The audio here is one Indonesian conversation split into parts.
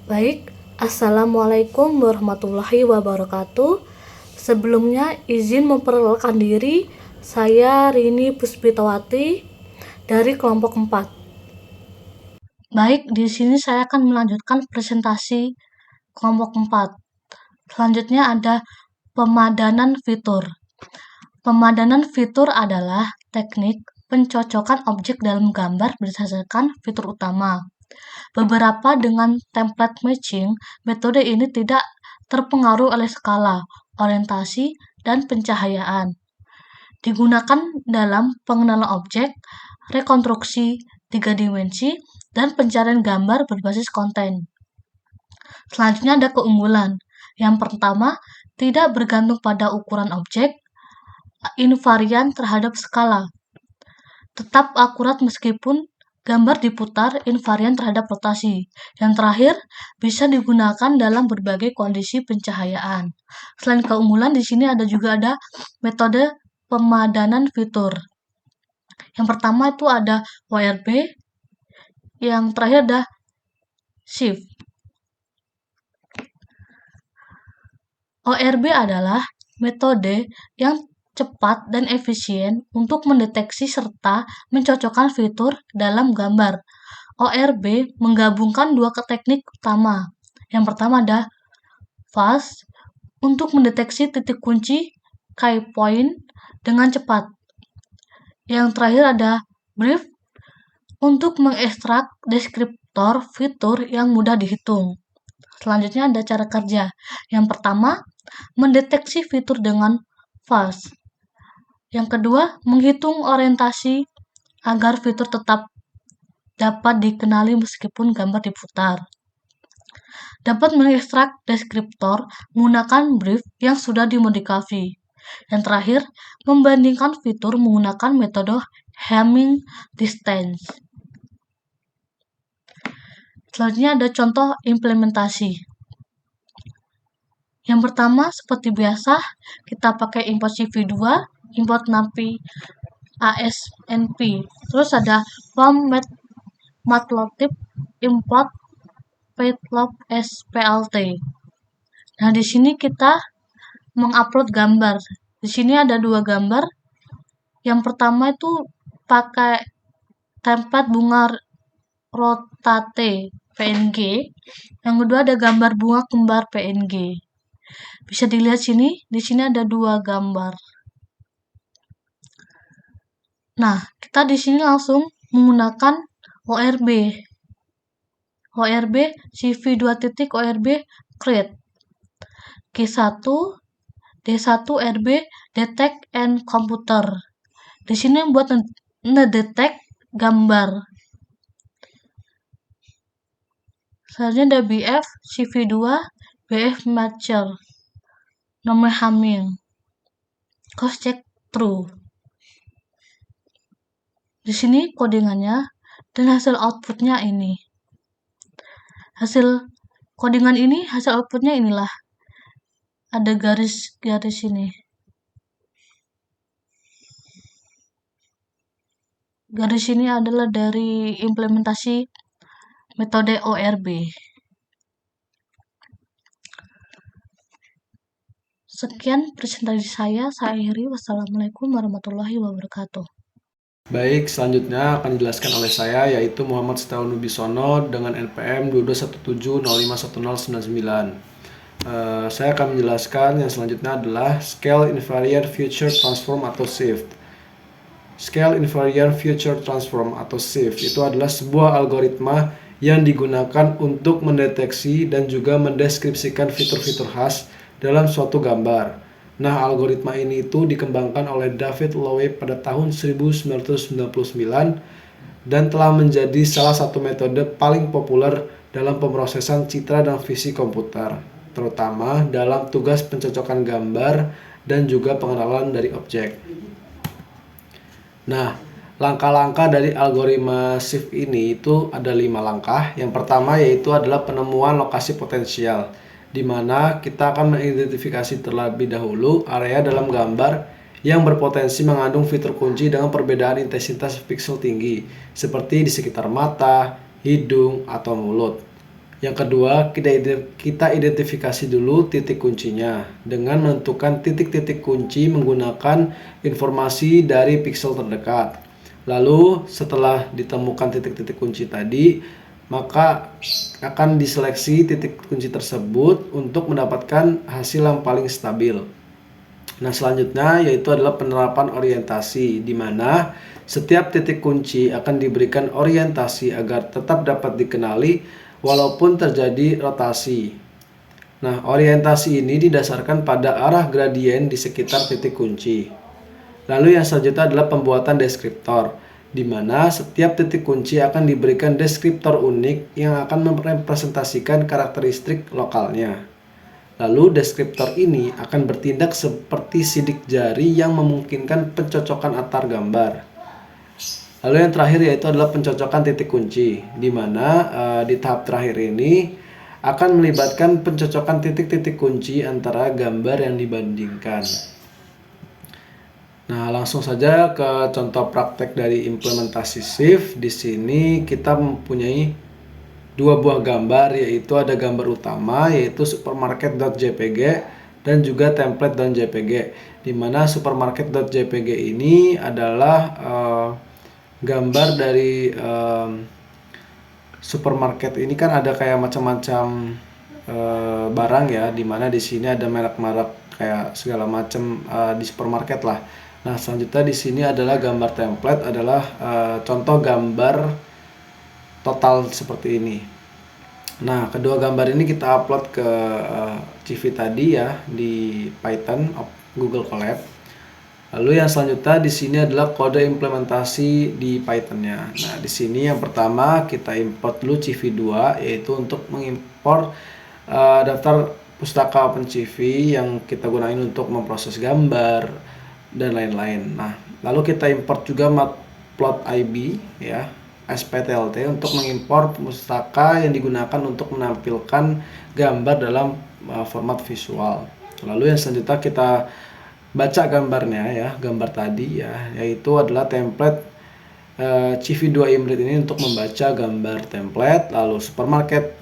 Baik, Assalamualaikum warahmatullahi wabarakatuh. Sebelumnya izin memperkenalkan diri, saya Rini Puspitawati dari kelompok 4. Baik, di sini saya akan melanjutkan presentasi kelompok 4. Selanjutnya ada pemadanan fitur. Pemadanan fitur adalah teknik pencocokan objek dalam gambar berdasarkan fitur utama. Beberapa dengan template matching, metode ini tidak terpengaruh oleh skala, orientasi, dan pencahayaan. Digunakan dalam pengenalan objek, rekonstruksi 3 dimensi, dan pencarian gambar berbasis konten. Selanjutnya ada keunggulan. Yang pertama, tidak bergantung pada ukuran objek, invarian terhadap skala. Tetap akurat meskipun gambar diputar, invarian terhadap rotasi. Yang terakhir, bisa digunakan dalam berbagai kondisi pencahayaan. Selain keunggulan, di sini juga ada metode pemadanan fitur. Yang pertama itu ada ORB, yang terakhir ada shift. ORB adalah metode yang cepat dan efisien untuk mendeteksi serta mencocokkan fitur dalam gambar. ORB menggabungkan dua teknik utama. Yang pertama ada fast untuk mendeteksi titik kunci key point dengan cepat. Yang terakhir ada brief untuk mengekstrak deskriptor fitur yang mudah dihitung. Selanjutnya ada cara kerja. Yang pertama, mendeteksi fitur dengan fast. Yang kedua, menghitung orientasi agar fitur tetap dapat dikenali meskipun gambar diputar. Dapat mengekstrak deskriptor menggunakan brief yang sudah dimodifikasi. Yang terakhir, membandingkan fitur menggunakan metode Hamming distance. Selanjutnya ada contoh implementasi. Yang pertama, seperti biasa, kita pakai import CV2, import navi ASNP. Terus ada from matplotlib import payload SPLT. Nah, di sini kita mengupload gambar. Di sini ada dua gambar. Yang pertama itu pakai template bunga rotate PNG. Yang kedua ada gambar bunga kembar PNG. Bisa dilihat sini, di sini ada dua gambar. Nah, kita di sini langsung menggunakan ORB. ORB CV2.ORB create. K1 D1 RB detect and computer. Di sini buat ngedetect gambar. Selanjutnya ada BF CV2 BF matcher. Nomor Hamming. Cross check true. Di sini codingannya dan hasil outputnya ini. Hasil codingan ini, hasil outputnya inilah. Ada garis-garis ini. Garis ini adalah dari implementasi metode ORB. Sekian presentasi saya akhiri. Wassalamualaikum warahmatullahi wabarakatuh. Baik, selanjutnya akan dijelaskan oleh saya, yaitu Muhammad Setiawan Wibisono dengan NPM 2217051099. Saya akan menjelaskan yang selanjutnya adalah Scale Invariant Feature Transform atau SIFT. Scale Invariant Feature Transform atau SIFT itu adalah sebuah algoritma yang digunakan untuk mendeteksi dan juga mendeskripsikan fitur-fitur khas dalam suatu gambar. Nah, algoritma ini itu dikembangkan oleh David Lowe pada tahun 1999 dan telah menjadi salah satu metode paling populer dalam pemrosesan citra dan visi komputer, terutama dalam tugas pencocokan gambar dan juga pengenalan dari objek. Nah, langkah-langkah dari algoritma SIFT ini itu ada 5 langkah. Yang pertama yaitu adalah penemuan lokasi potensial, di mana kita akan mengidentifikasi terlebih dahulu area dalam gambar yang berpotensi mengandung fitur kunci dengan perbedaan intensitas pixel tinggi, seperti di sekitar mata, hidung, atau mulut. Yang kedua, kita identifikasi dulu titik kuncinya dengan menentukan titik-titik kunci menggunakan informasi dari pixel terdekat. Lalu setelah ditemukan titik-titik kunci tadi, maka akan diseleksi titik kunci tersebut untuk mendapatkan hasil yang paling stabil. Nah, selanjutnya yaitu adalah penerapan orientasi, di mana setiap titik kunci akan diberikan orientasi agar tetap dapat dikenali walaupun terjadi rotasi. Nah, orientasi ini didasarkan pada arah gradien di sekitar titik kunci. Lalu yang selanjutnya adalah pembuatan deskriptor, di mana setiap titik kunci akan diberikan deskriptor unik yang akan merepresentasikan karakteristik lokalnya. Lalu deskriptor ini akan bertindak seperti sidik jari yang memungkinkan pencocokan antar gambar. Lalu yang terakhir yaitu adalah pencocokan titik kunci, di mana di tahap terakhir ini akan melibatkan pencocokan titik-titik kunci antara gambar yang dibandingkan. Nah, langsung saja ke contoh praktek dari implementasi shift. Di sini kita mempunyai dua buah gambar, yaitu ada gambar utama yaitu supermarket.jpg dan juga template.jpg, di mana supermarket.jpg ini adalah gambar dari supermarket ini kan ada kayak macam-macam barang ya, di mana di sini ada merek-merek kayak segala macam di supermarket lah. Nah, selanjutnya di sini adalah gambar template, adalah contoh gambar total seperti ini. Nah, kedua gambar ini kita upload ke CV tadi ya di Python Google Colab. Lalu yang selanjutnya di sini adalah kode implementasi di Python-nya. Nah, di sini yang pertama kita import dulu CV2, yaitu untuk mengimport daftar pustaka OpenCV yang kita gunain untuk memproses gambar dan lain-lain. Nah, lalu kita import juga matplotlib ya, SPTLT untuk mengimpor pustaka yang digunakan untuk menampilkan gambar dalam format visual. Lalu yang selanjutnya kita baca gambarnya ya, gambar tadi ya, yaitu adalah template CV2 Imrit ini untuk membaca gambar template. Lalu supermarket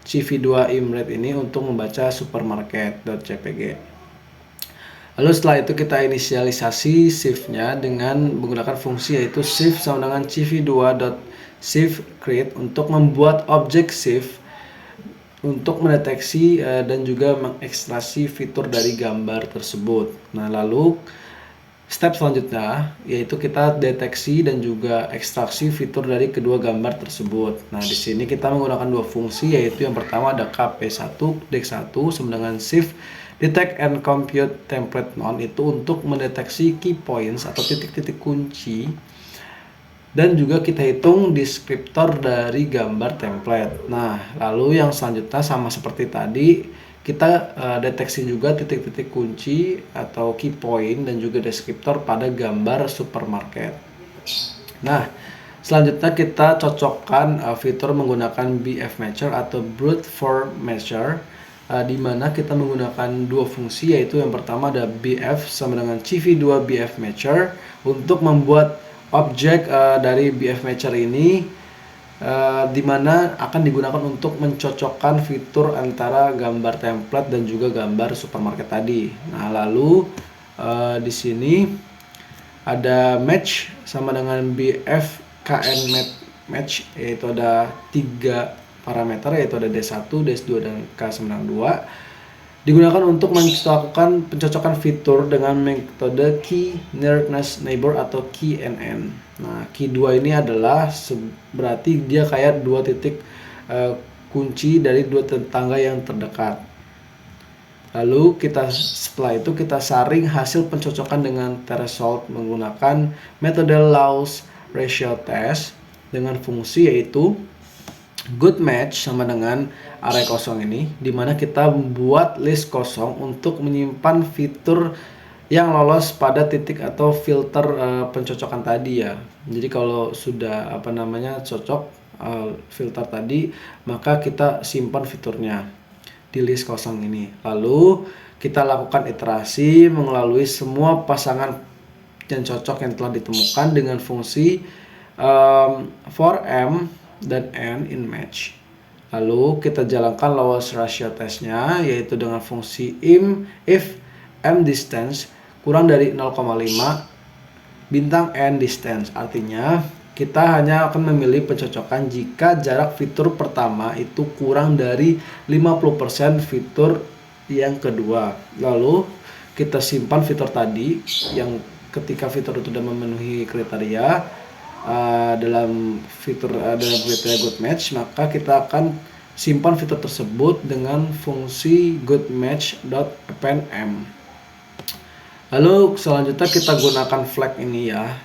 CV2 Imrit ini untuk membaca supermarket.jpg. Lalu setelah itu kita inisialisasi shift-nya dengan menggunakan fungsi yaitu shift sama dengan cv2.shift_create untuk membuat objek shift untuk mendeteksi dan juga mengekstraksi fitur dari gambar tersebut. Nah, lalu step selanjutnya yaitu kita deteksi dan juga ekstraksi fitur dari kedua gambar tersebut. Nah, di sini kita menggunakan dua fungsi, yaitu yang pertama ada kp1 dek1 sama dengan shift detect and compute template none, itu untuk mendeteksi key points atau titik-titik kunci, dan juga kita hitung deskriptor dari gambar template. Nah, lalu yang selanjutnya sama seperti tadi, kita deteksi juga titik-titik kunci atau key point dan juga deskriptor pada gambar supermarket. Nah, selanjutnya kita cocokkan fitur menggunakan BF Matcher atau Brute Force Matcher, di mana kita menggunakan dua fungsi, yaitu yang pertama ada BF sama dengan CV2 BF Matcher untuk membuat objek dari BF Matcher ini, di mana akan digunakan untuk mencocokkan fitur antara gambar template dan juga gambar supermarket tadi. Nah, lalu di sini ada match sama dengan BF KN match, yaitu ada 3 parameter, yaitu ada D1, D2 dan K sama dengan 2, digunakan untuk melakukan pencocokan fitur dengan metode key nearness neighbor atau KNN. Nah, key 2 ini adalah berarti dia kayak dua titik kunci dari dua tetangga yang terdekat. Lalu setelah itu kita saring hasil pencocokan dengan threshold menggunakan metode Loss Ratio Test dengan fungsi yaitu good match sama dengan array kosong ini, dimana kita membuat list kosong untuk menyimpan fitur yang lolos pada titik atau filter pencocokan tadi ya. Jadi kalau sudah cocok filter tadi, maka kita simpan fiturnya di list kosong ini. Lalu kita lakukan iterasi melalui semua pasangan yang cocok yang telah ditemukan dengan fungsi for m dan n in match. Lalu kita jalankan Lowest ratio testnya, yaitu dengan fungsi if m distance kurang dari 0,5 bintang n distance. Artinya kita hanya akan memilih pencocokan jika jarak fitur pertama itu kurang dari 50% fitur yang kedua. Lalu kita simpan fitur tadi yang ketika fitur itu sudah memenuhi kriteria dalam kriteria good match, maka kita akan simpan fitur tersebut dengan fungsi goodmatch.append m. Lalu selanjutnya kita gunakan flag ini ya,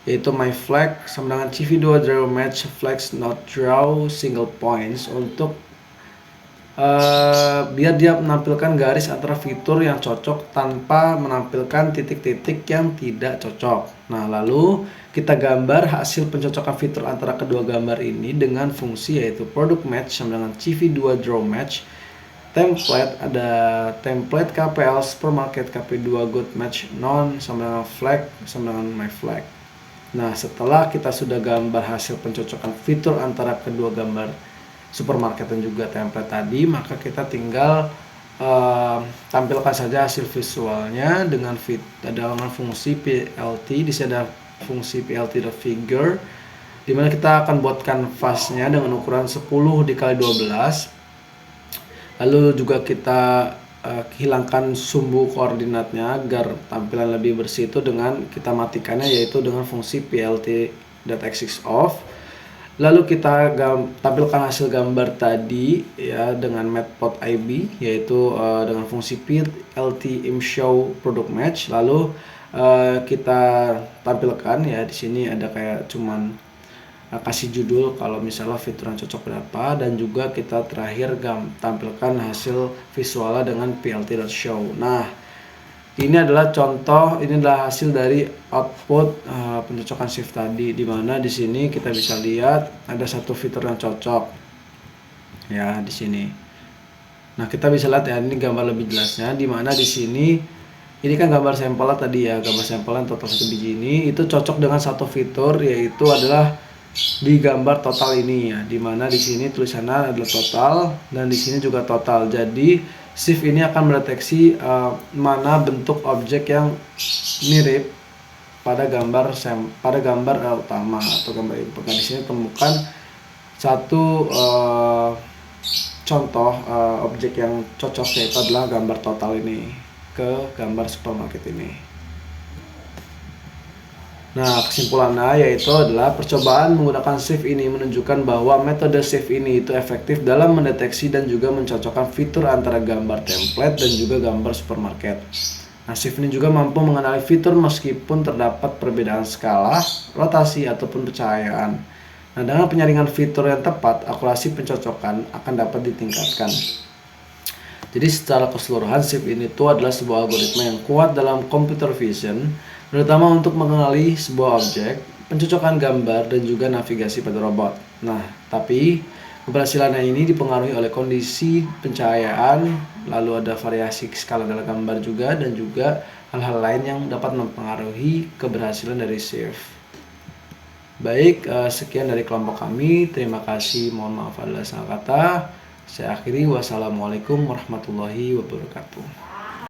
yaitu my flag sama dengan CV2 draw match flags not draw single points untuk biar dia menampilkan garis antara fitur yang cocok tanpa menampilkan titik-titik yang tidak cocok. Nah, lalu kita gambar hasil pencocokan fitur antara kedua gambar ini dengan fungsi yaitu product match sama dengan CV2 draw match. Template, ada template KPL supermarket KP2 good match non sama dengan flag sama dengan my flag. Nah, setelah kita sudah gambar hasil pencocokan fitur antara kedua gambar supermarket dan juga template tadi, maka kita tinggal tampilkan saja hasil visualnya dengan fungsi PLT. Di sini ada fungsi PLT.figure, dimana kita akan buat kanvasnya dengan ukuran 10 dikali 12. Lalu juga kita hilangkan sumbu koordinatnya agar tampilan lebih bersih itu dengan kita matikannya, yaitu dengan fungsi plt.axis off. Lalu kita tampilkan hasil gambar tadi ya dengan matplotlib, yaitu dengan fungsi plt imshow product match. Lalu kita tampilkan ya, di sini ada kayak cuman kasih judul kalau misalnya fitur yang cocok berapa, dan juga kita terakhir tampilkan hasil visualnya dengan plt.show. Nah, ini adalah contoh, ini adalah hasil dari output pencocokan shift tadi, di mana di sini kita bisa lihat ada satu fitur yang cocok ya di sini. Nah, kita bisa lihat ya, ini gambar lebih jelasnya, di mana di sini ini kan gambar sampelnya tadi ya, gambar sampelnya total 1 biji ini itu cocok dengan satu fitur, yaitu adalah di gambar total ini ya, dimana di sini tulisannya adalah total dan di sini juga total. Jadi shift ini akan mendeteksi mana bentuk objek yang mirip pada gambar utama atau gambar input. Nah, di sini temukan satu contoh objek yang cocok, yaitu adalah gambar total ini ke gambar supermarket ini. Nah, kesimpulannya yaitu adalah percobaan menggunakan shift ini menunjukkan bahwa metode shift ini itu efektif dalam mendeteksi dan juga mencocokkan fitur antara gambar template dan juga gambar supermarket. Nah, shift ini juga mampu mengenali fitur meskipun terdapat perbedaan skala, rotasi, ataupun pencahayaan. Nah, dengan penyaringan fitur yang tepat, akurasi pencocokan akan dapat ditingkatkan. Jadi secara keseluruhan shift ini itu adalah sebuah algoritma yang kuat dalam computer vision, terutama untuk mengenali sebuah objek, pencocokan gambar, dan juga navigasi pada robot. Nah, tapi keberhasilannya ini dipengaruhi oleh kondisi pencahayaan, lalu ada variasi skala dalam gambar juga, dan juga hal-hal lain yang dapat mempengaruhi keberhasilan dari shift. Baik, sekian dari kelompok kami. Terima kasih, mohon maaf ada salah kata. Saya akhiri, wassalamualaikum warahmatullahi wabarakatuh.